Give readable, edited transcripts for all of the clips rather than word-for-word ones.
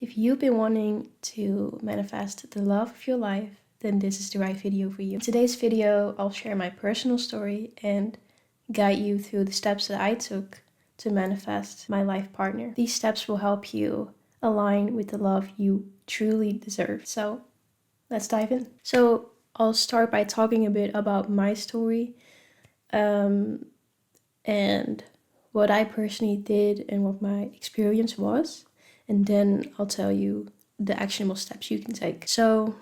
If you've been wanting to manifest the love of your life, then this is the right video for you. In today's video, I'll share my personal story and guide you through the steps that I took to manifest my life partner. These steps will help you align with the love you truly deserve. So let's dive in. So I'll start by talking a bit about my story and what I personally did and what my experience was. And then I'll tell you the actionable steps you can take. So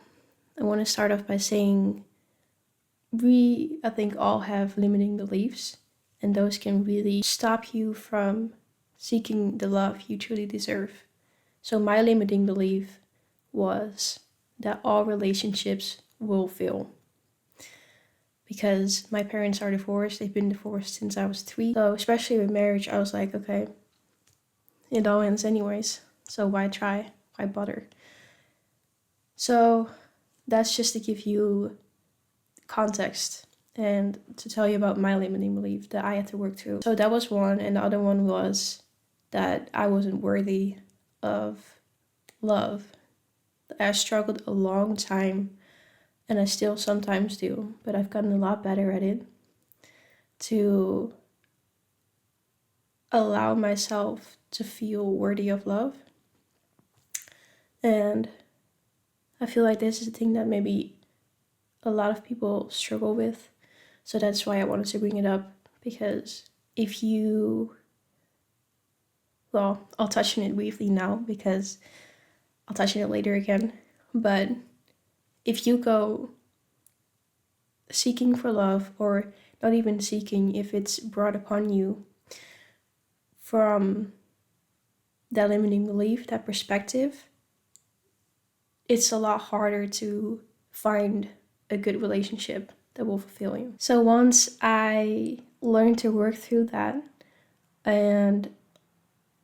I want to start off by saying I think, all have limiting beliefs, and those can really stop you from seeking the love you truly deserve. So my limiting belief was that all relationships will fail. Because my parents are divorced, they've been divorced since I was 3. So especially with marriage, I was like, okay, it all ends anyways. So why try? Why bother? So that's just to give you context and to tell you about my limiting belief that I had to work through. So that was one, and the other one was that I wasn't worthy of love. I struggled a long time, and I still sometimes do, but I've gotten a lot better at it, to allow myself to feel worthy of love. And I feel like this is a thing that maybe a lot of people struggle with. So that's why I wanted to bring it up, because I'll touch on it briefly now because I'll touch on it later again. But if you go seeking for love, or not even seeking, if it's brought upon you from that limiting belief, that perspective, it's a lot harder to find a good relationship that will fulfill you. So once I learned to work through that and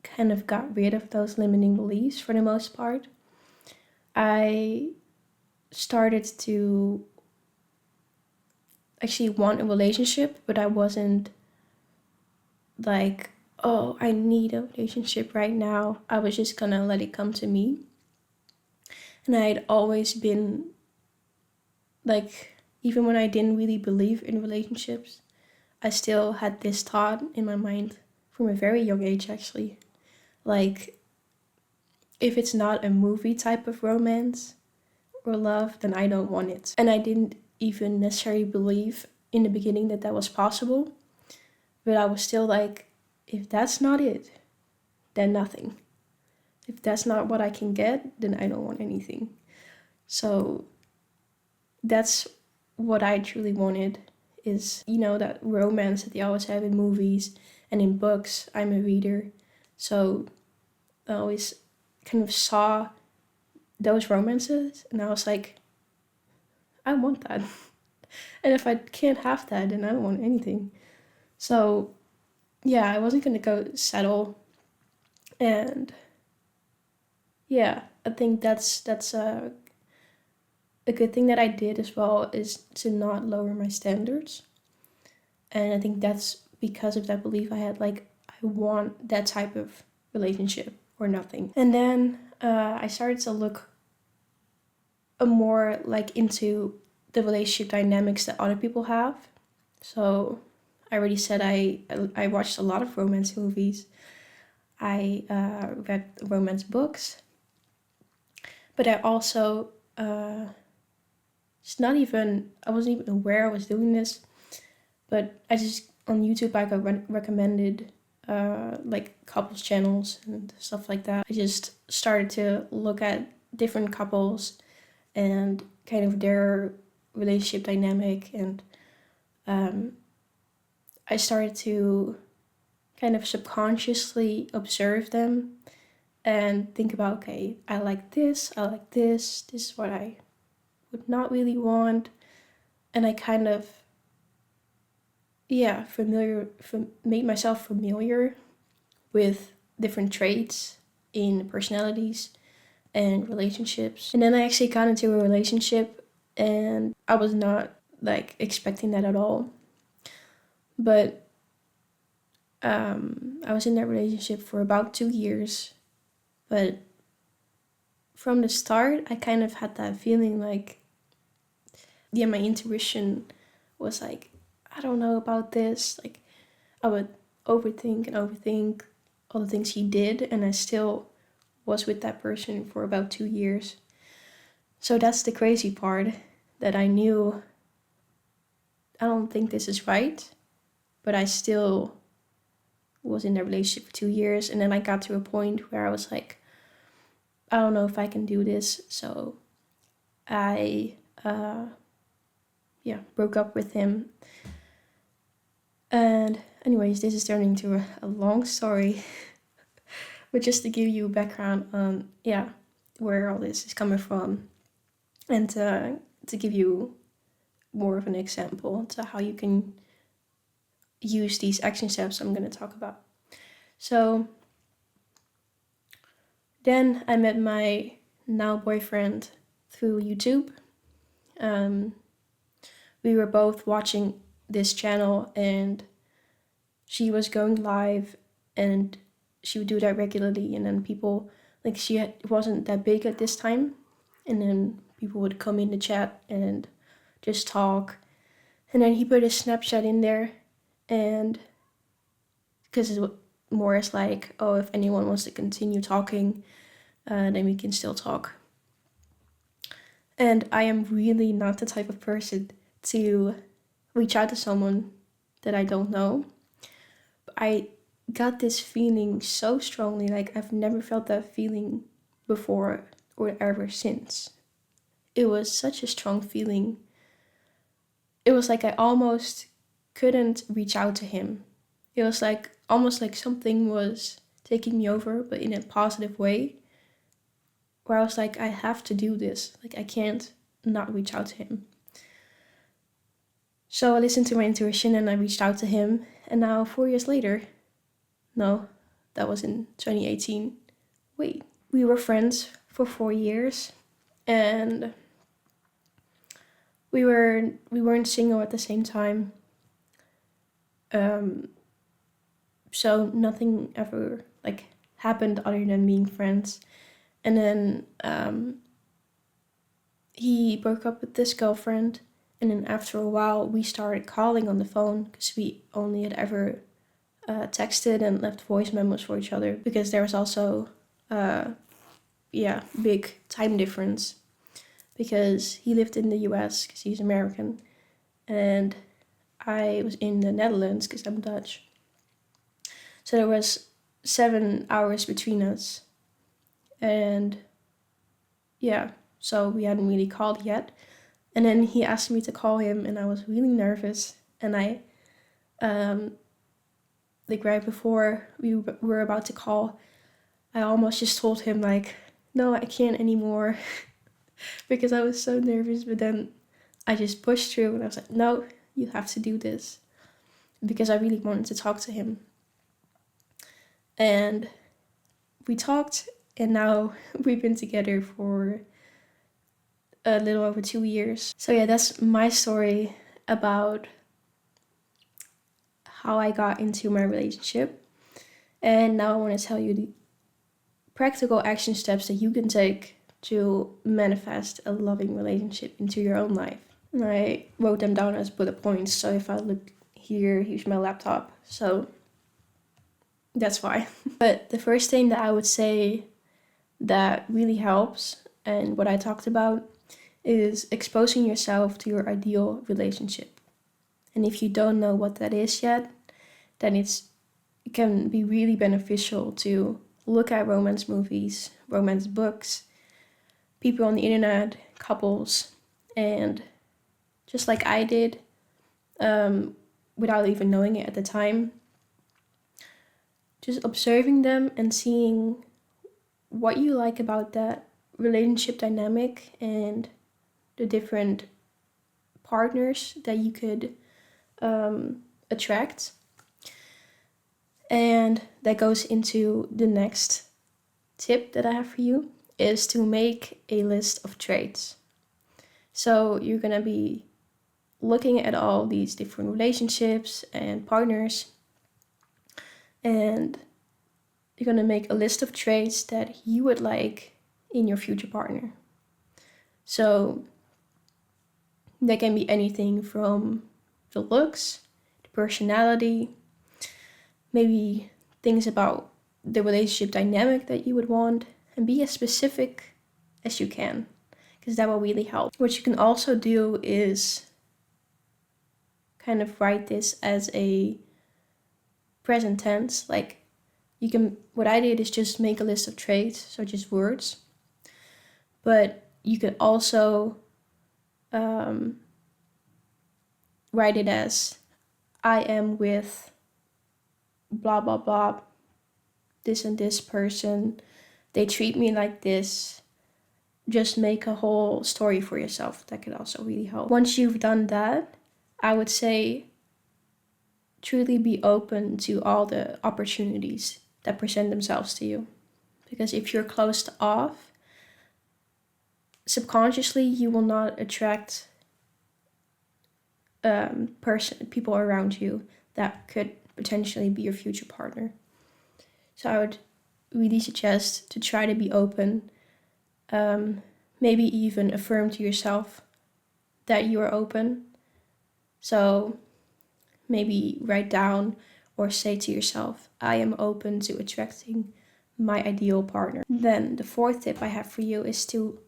kind of got rid of those limiting beliefs for the most part, I started to actually want a relationship, but I wasn't like, oh, I need a relationship right now. I was just gonna let it come to me. And I had always been like, even when I didn't really believe in relationships, I still had this thought in my mind from a very young age, actually. Like, if it's not a movie type of romance or love, then I don't want it. And I didn't even necessarily believe in the beginning that that was possible, but I was still like, if that's not it, then nothing. If that's not what I can get, then I don't want anything. So that's what I truly wanted, is, that romance that they always have in movies and in books. I'm a reader, so I always kind of saw those romances, and I was like, I want that. And if I can't have that, then I don't want anything. So yeah, I wasn't gonna go settle. And yeah, I think that's a good thing that I did as well, is to not lower my standards. And I think that's because of that belief I had, like, I want that type of relationship or nothing. And then I started to look more like into the relationship dynamics that other people have. So I already said I watched a lot of romance movies. I read romance books. But I also I wasn't even aware I was doing this, but I just, on YouTube, I got recommended like couples channels and stuff like that. I just started to look at different couples and kind of their relationship dynamic, and I started to kind of subconsciously observe them and think about, okay, I like this, this is what I would not really want. And I kind of, made myself familiar with different traits in personalities and relationships. And then I actually got into a relationship, and I was not like expecting that at all. But I was in that relationship for about 2 years, but from the start, I kind of had that feeling like, yeah, my intuition was like, I don't know about this. Like, I would overthink and overthink all the things he did, and I still was with that person for about 2 years. So that's the crazy part, that I knew I don't think this is right, but I still was in that relationship for 2 years. And then I got to a point where I was like, I don't know if I can do this. So I, broke up with him. And anyways, this is turning into a long story. But just to give you background on, where all this is coming from. And to give you more of an example to how you can use these action steps I'm going to talk about. So then I met my now boyfriend through YouTube. We were both watching this channel, and she was going live, and she would do that regularly. And then people, like, wasn't that big at this time, and then people would come in the chat and just talk. And then he put a Snapchat in there, and because it's more as like, oh, if anyone wants to continue talking, then we can still talk. And I am really not the type of person to reach out to someone that I don't know. But I got this feeling so strongly, like I've never felt that feeling before or ever since. It was such a strong feeling. It was like I almost couldn't reach out to him. It was like almost like something was taking me over, but in a positive way, where I was like, I have to do this. Like, I can't not reach out to him. So I listened to my intuition and I reached out to him. And now 4 years later, no, that was in 2018. Wait, we were friends for 4 years, and we weren't single at the same time. So nothing ever like happened other than being friends. And then he broke up with this girlfriend, and then after a while we started calling on the phone, because we only had ever texted and left voice memos for each other, because there was also big time difference, because he lived in the US because he's American, and I was in the Netherlands because I'm Dutch. So there was 7 hours between us. And so we hadn't really called yet. And then he asked me to call him, and I was really nervous. And I, right before we were about to call, I almost just told him, like, no, I can't anymore, because I was so nervous. But then I just pushed through, and I was like, no, you have to do this, because I really wanted to talk to him. And we talked, and now we've been together for a little over 2 years. So yeah, that's my story about how I got into my relationship. And now I want to tell you the practical action steps that you can take to manifest a loving relationship into your own life. And I wrote them down as bullet points. So if I look here, here's my laptop. So that's why. But the first thing that I would say that really helps, and what I talked about, is exposing yourself to your ideal relationship. And if you don't know what that is yet, then it can be really beneficial to look at romance movies, romance books, people on the internet, couples, and just like I did, without even knowing it at the time, just observing them and seeing what you like about that relationship dynamic and the different partners that you could attract. And that goes into the next tip that I have for you, is to make a list of traits. So you're going to be looking at all these different relationships and partners, and you're going to make a list of traits that you would like in your future partner. So that can be anything from the looks, the personality, maybe things about the relationship dynamic that you would want, and be as specific as you can, because that will really help. What you can also do is kind of write this as a present tense. Like what I did is just make a list of traits, so just words. But you could also write it as I am with blah, blah, blah, this and this person. They treat me like this. Just make a whole story for yourself. That could also really help. Once you've done that, I would say truly be open to all the opportunities that present themselves to you. Because if you're closed off, subconsciously you will not attract people around you that could potentially be your future partner. So I would really suggest to try to be open. Maybe even affirm to yourself that you are open. So maybe write down or say to yourself, I am open to attracting my ideal partner. Then the fourth tip I have for you is to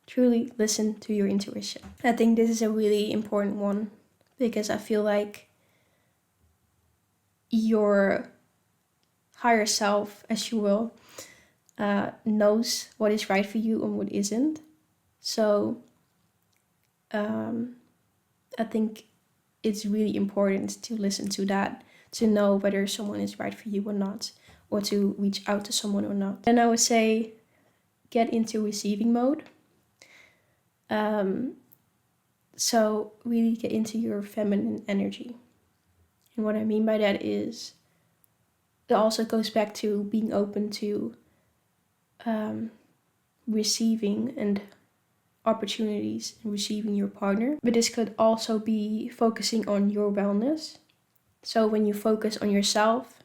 truly listen to your intuition. I think this is a really important one because I feel like your higher self, as you will, knows what is right for you and what isn't. So I think it's really important to listen to that, to know whether someone is right for you or not, or to reach out to someone or not. And I would say get into receiving mode. So really get into your feminine energy. And what I mean by that is it also goes back to being open to receiving and opportunities and receiving your partner. But this could also be focusing on your wellness. So when you focus on yourself,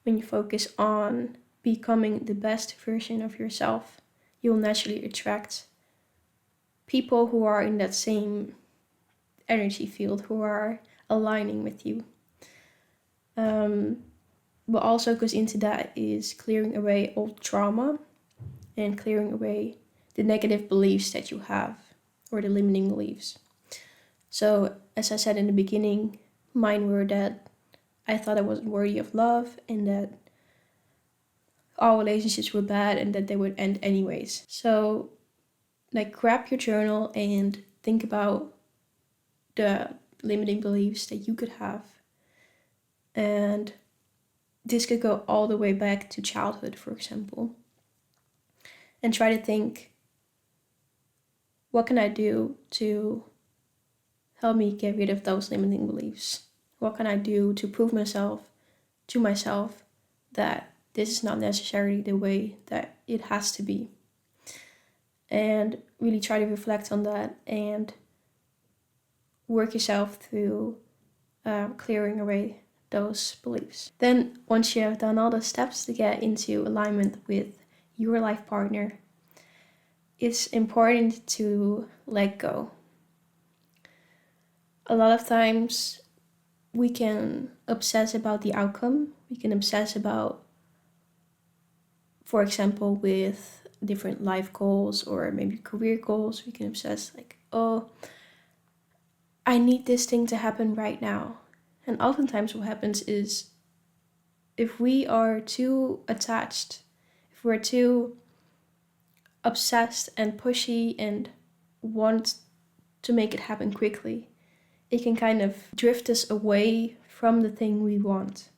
when you focus on becoming the best version of yourself, you'll naturally attract people who are in that same energy field, who are aligning with you. What also goes into that is clearing away old trauma and clearing away the negative beliefs that you have, or the limiting beliefs. So as I said in the beginning, mine were that I thought I wasn't worthy of love, and that all relationships were bad and that they would end anyways. So grab your journal and think about the limiting beliefs that you could have. And this could go all the way back to childhood, for example. And try to think, what can I do to help me get rid of those limiting beliefs? What can I do to prove to myself that this is not necessarily the way that it has to be? And really try to reflect on that and work yourself through clearing away those beliefs. Then once you have done all the steps to get into alignment with your life partner, it's important to let go. A lot of times we can obsess about the outcome. We can obsess about, for example, with different life goals or maybe career goals. We can obsess oh, I need this thing to happen right now. And oftentimes what happens is if we are too attached, if we're too obsessed and pushy and want to make it happen quickly, it can kind of drift us away from the thing we want.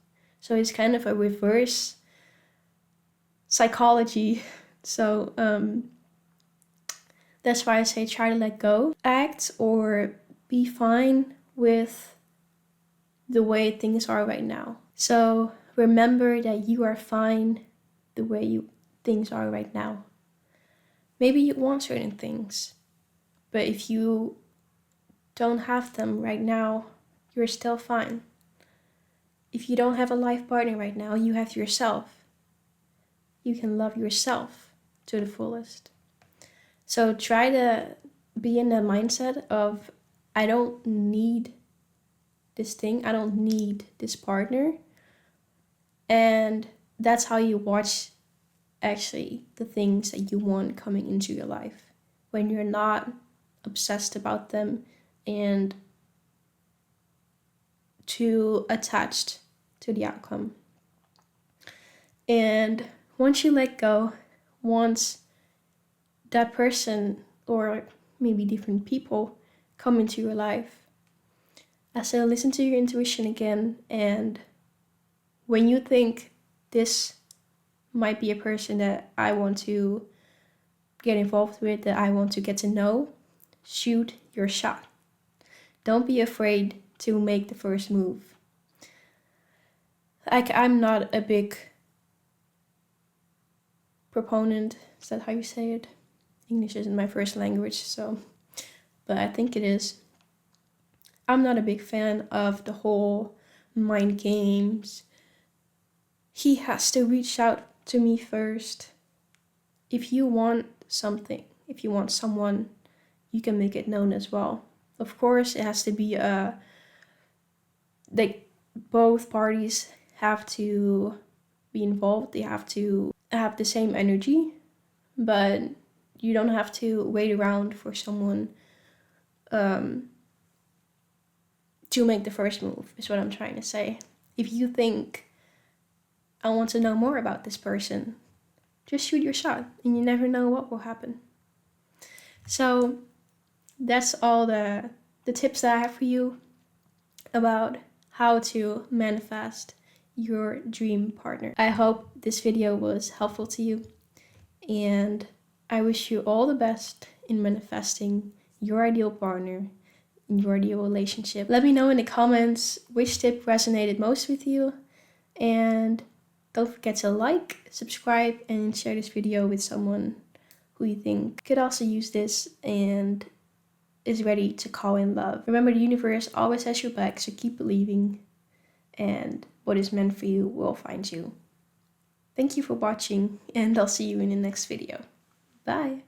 So it's kind of a reverse psychology. So that's why I say try to let go. Act or be fine with the way things are right now. So remember that you are fine the way things are right now. Maybe you want certain things, but if you don't have them right now, you're still fine. If you don't have a life partner right now, you have yourself. You can love yourself to the fullest. So try to be in the mindset of, I don't need this thing, I don't need this partner. And that's how you watch actually the things that you want coming into your life. When you're not obsessed about them and too attached to the outcome. And once you let go, once that person or maybe different people come into your life, I say listen to your intuition again. And when you think this might be a person that I want to get involved with, that I want to get to know, shoot your shot. Don't be afraid to make the first move. Like, I'm not a big proponent, is that how you say it? English isn't my first language, so, but I think it is. I'm not a big fan of the whole mind games. He has to reach out to me first. If you want something, if you want someone, you can make it known as well. Of course, it has to be like both parties have to be involved. They have to have the same energy, but you don't have to wait around for someone to make the first move, is what I'm trying to say. If you think, I want to know more about this person, just shoot your shot, and you never know what will happen. So that's all the tips that I have for you about how to manifest your dream partner. I hope this video was helpful to you, and I wish you all the best in manifesting your ideal partner, your ideal relationship. Let me know in the comments which tip resonated most with you, and don't forget to like, subscribe, and share this video with someone who you think could also use this and is ready to call in love. Remember, the universe always has your back, so keep believing, and what is meant for you will find you. Thank you for watching, and I'll see you in the next video. Bye!